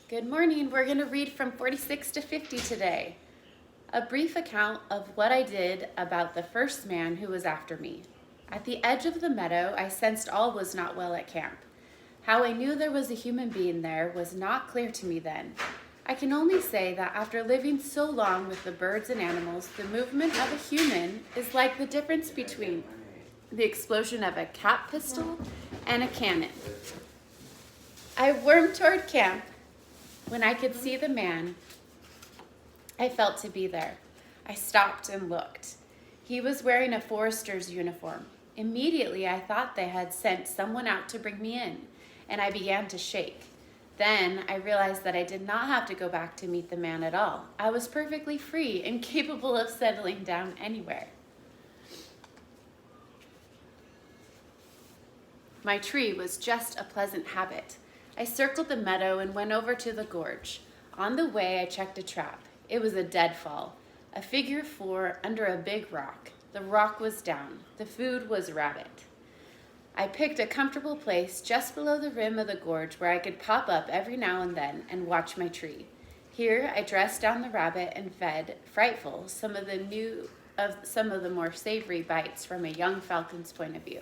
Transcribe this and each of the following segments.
Good morning. We're going to read from 46 to 50 today. A brief account of what I did about the first man who was after me. At the edge of the meadow, I sensed all was not well at camp. How I knew there was a human being there was not clear to me then. I can only say that after living so long with the birds and animals, the movement of a human is like the difference between the explosion of a cap pistol and a cannon. I wormed toward camp. When I could see the man, I felt to be there. I stopped and looked. He was wearing a forester's uniform. Immediately, I thought they had sent someone out to bring me in, and I began to shake. Then I realized that I did not have to go back to meet the man at all. I was perfectly free and capable of settling down anywhere. My tree was just a pleasant habit. I circled the meadow and went over to the gorge. On the way, I checked a trap. It was a deadfall, a figure 4 under a big rock. The rock was down. The food was rabbit. I picked a comfortable place just below the rim of the gorge where I could pop up every now and then and watch my tree. Here, I dressed down the rabbit and fed Frightful some of the more savory bites from a young falcon's point of view.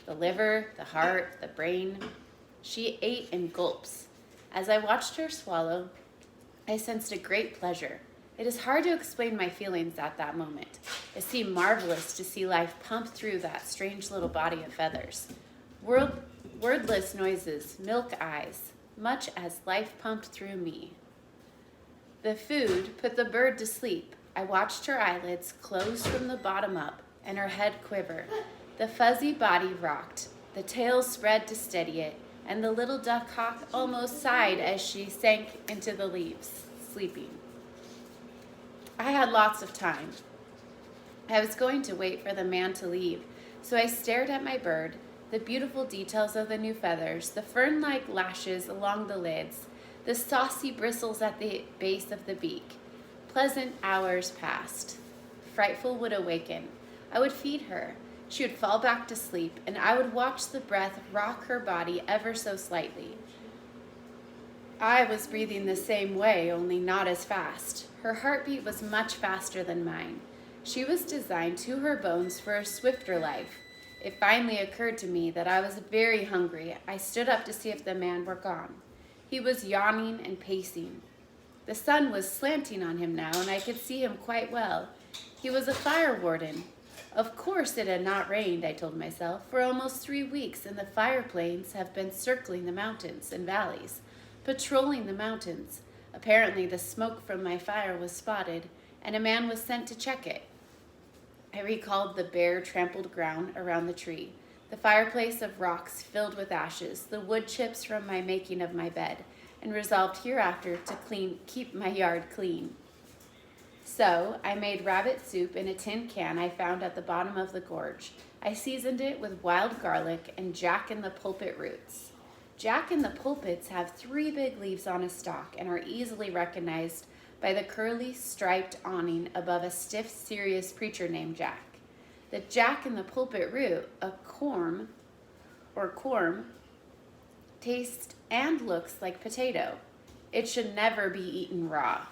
The liver, the heart, the brain. She ate in gulps. As I watched her swallow, I sensed a great pleasure. It is hard to explain my feelings at that moment. It seemed marvelous to see life pump through that strange little body of feathers. Wordless noises, milk eyes, much as life pumped through me. The food put the bird to sleep. I watched her eyelids close from the bottom up and her head quiver. The fuzzy body rocked. The tail spread to steady it, and the little duck hawk almost sighed as she sank into the leaves, sleeping. I had lots of time. I was going to wait for the man to leave, so I stared at my bird, the beautiful details of the new feathers, the fern-like lashes along the lids, the saucy bristles at the base of the beak. Pleasant hours passed. Frightful would awaken. I would feed her. She would fall back to sleep, and I would watch the breath rock her body ever so slightly. I was breathing the same way, only not as fast. Her heartbeat was much faster than mine. She was designed to her bones for a swifter life. It finally occurred to me that I was very hungry. I stood up to see if the man were gone. He was yawning and pacing. The sun was slanting on him now, and I could see him quite well. He was a fire warden. Of course it had not rained, I told myself, for almost 3 weeks, and the fire planes have been circling the mountains and valleys, patrolling the mountains. Apparently the smoke from my fire was spotted, and a man was sent to check it. I recalled the bare, trampled ground around the tree, the fireplace of rocks filled with ashes, the wood chips from my making of my bed, and resolved hereafter to keep my yard clean. So I made rabbit soup in a tin can I found at the bottom of the gorge. I seasoned it with wild garlic and jack-in-the-pulpit roots. Jack-in-the-pulpits have 3 big leaves on a stalk and are easily recognized by the curly striped awning above a stiff, serious preacher named Jack. The jack-in-the-pulpit root, a corm, tastes and looks like potato. It should never be eaten raw.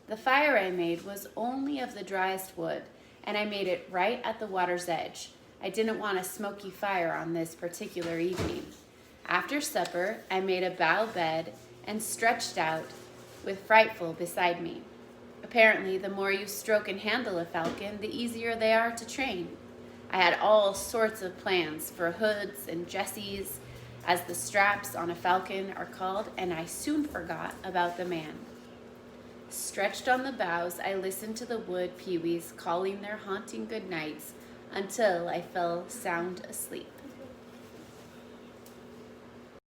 The fire I made was only of the driest wood, and I made it right at the water's edge. I didn't want a smoky fire on this particular evening. After supper, I made a bough bed and stretched out with Frightful beside me. Apparently, the more you stroke and handle a falcon, the easier they are to train. I had all sorts of plans for hoods and jesses, as the straps on a falcon are called, and I soon forgot about the man. Stretched on the boughs, I listened to the wood peewees calling their haunting good nights until I fell sound asleep.